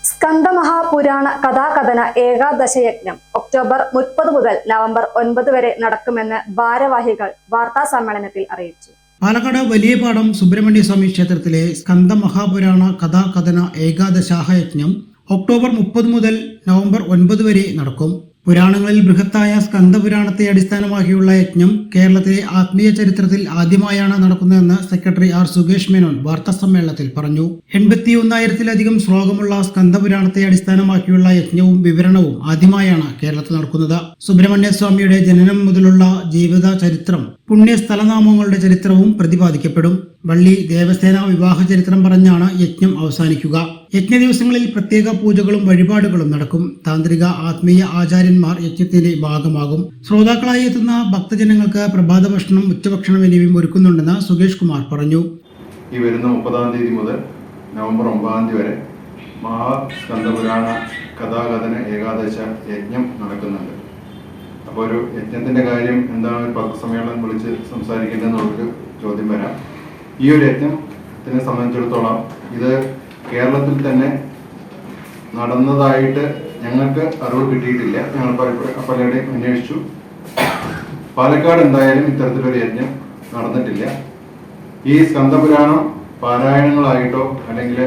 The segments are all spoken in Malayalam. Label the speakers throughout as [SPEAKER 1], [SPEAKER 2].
[SPEAKER 1] സ്കന്ദമഹാപുരാണ കഥാകഥന ഏകാദശയജ്ഞം ഒക്ടോബർ 30 മുതൽ നവംബർ 9 വരെ നടക്കുമെന്ന് ഭാരവാഹികൾ വാർത്താസമ്മേളനത്തിൽ അറിയിച്ചു.
[SPEAKER 2] പാലക്കാട് വലിയപാടം സുബ്രഹ്മണ്യസ്വാമി ക്ഷേത്രത്തിലെ സ്കന്ദമഹാപുരാണ കഥാകഥന ഏകാദശാഹയജ്ഞം ഒക്ടോബർ 30 മുതൽ നവംബർ 9 വരെ നടക്കും. പുരാണങ്ങളിൽ ബൃഹത്തായ സ്കന്ദപുരാണത്തെ അടിസ്ഥാനമാക്കിയുള്ള യജ്ഞം കേരളത്തിലെ ആത്മീയ ചരിത്രത്തിൽ ആദ്യമായാണ് നടക്കുന്നതെന്ന് സെക്രട്ടറി ആർ സുകേഷ് മേനോൻ വാർത്താസമ്മേളനത്തിൽ പറഞ്ഞു. 81,000-ലധികം ശ്ലോകമുള്ള സ്കന്ദപുരാണത്തെ അടിസ്ഥാനമാക്കിയുള്ള യജ്ഞവും വിവരണവും ആദ്യമായാണ് കേരളത്തിൽ നടക്കുന്നത്. സുബ്രഹ്മണ്യസ്വാമിയുടെ ജനനം മുതലുള്ള ജീവിത ചരിത്രം, പുണ്യസ്ഥലനാമങ്ങളുടെ ചരിത്രവും പ്രതിപാദിക്കപ്പെടും. വള്ളി ദേവസേന വിവാഹ ചരിത്രം പറഞ്ഞാണ് യജ്ഞം അവസാനിക്കുക. യജ്ഞ ദിവസങ്ങളിൽ പ്രത്യേക പൂജകളും വഴിപാടുകളും നടക്കും. താന്ത്രിക ആത്മീയ ആചാര്യന്മാർ യജ്ഞത്തിന്റെ ഭാഗമാകും. ശ്രോതാക്കളായി എത്തുന്ന ഭക്തജനങ്ങൾക്ക് പ്രഭാത ഭക്ഷണം, ഉച്ചഭക്ഷണം എന്നിവയും ഒരുക്കുന്നുണ്ടെന്ന് സുകേഷ് കുമാർ പറഞ്ഞു.
[SPEAKER 3] ഈ വരുന്ന 30-ാം തീയതി മുതൽ നവംബർ 9-ാം തീയതി വരെ മഹാസ്കന്ദപുരാണ കഥാകഥന ഏകാദശ യജ്ഞം നടക്കുന്നുണ്ട്. അപ്പോൾ ഒരു യജ്ഞത്തിന്റെ കാര്യം എന്താണ് പത്രസമ്മേളനം വിളിച്ച് സംസാരിക്കേണ്ടതെന്നുള്ളൊരു ചോദ്യം വരാം. ഈ ഒരു യജ്ഞത്തിനെ സംബന്ധിച്ചിടത്തോളം ഇത് കേരളത്തിൽ തന്നെ നടന്നതായിട്ട് ഞങ്ങൾക്ക് അറിവ് കിട്ടിയിട്ടില്ല. ഞങ്ങൾ പലരുടെയും അന്വേഷിച്ചു. പാലക്കാട് എന്തായാലും ഇത്തരത്തിലൊരു യജ്ഞം നടന്നിട്ടില്ല. ഈ സ്കന്ദപുരാണം പാരായണങ്ങളായിട്ടോ അല്ലെങ്കിൽ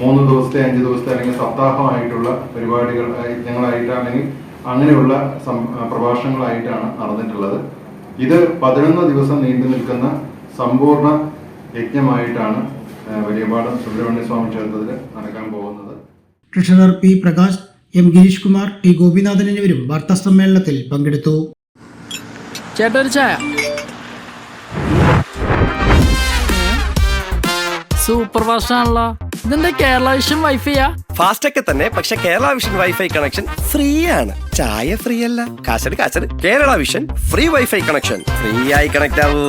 [SPEAKER 3] 3 ദിവസത്തെ 5 ദിവസത്തെ അല്ലെങ്കിൽ സപ്താഹമായിട്ടുള്ള പരിപാടികൾ യജ്ഞങ്ങളായിട്ടോ അല്ലെങ്കിൽ അങ്ങനെയുള്ള പ്രഭാഷണങ്ങളായിട്ടാണ് നടന്നിട്ടുള്ളത്. ഇത് 11 ദിവസം നീണ്ടു നിൽക്കുന്ന സമ്പൂർണ്ണ യജ്ഞമായിട്ടാണ് വലിയപാടം സുബ്രഹ്മണ്യസ്വാമി ക്ഷേത്രത്തിൽ നടക്കാൻ പോകുന്നത്.
[SPEAKER 2] Treasurer P Prakash, M Girish Kumar, T Gopinathan എന്നിവരും വാർത്താസമ്മേളനത്തിൽ പങ്കെടുത്തു.
[SPEAKER 4] സൂപ്പർ ഫാസ്റ്റ് ആണല്ലോ. ഇതിന്റെ കേരള വിഷൻ വൈഫൈയാ?
[SPEAKER 5] ഫാസ്റ്റ് ഒക്കെ തന്നെ, പക്ഷെ Kerala vision wifi connection free ആണ്. ചായ ഫ്രീ അല്ല, കാശട് Kerala vision free wifi connection. Free ആയി കണക്ട് ആവൂ.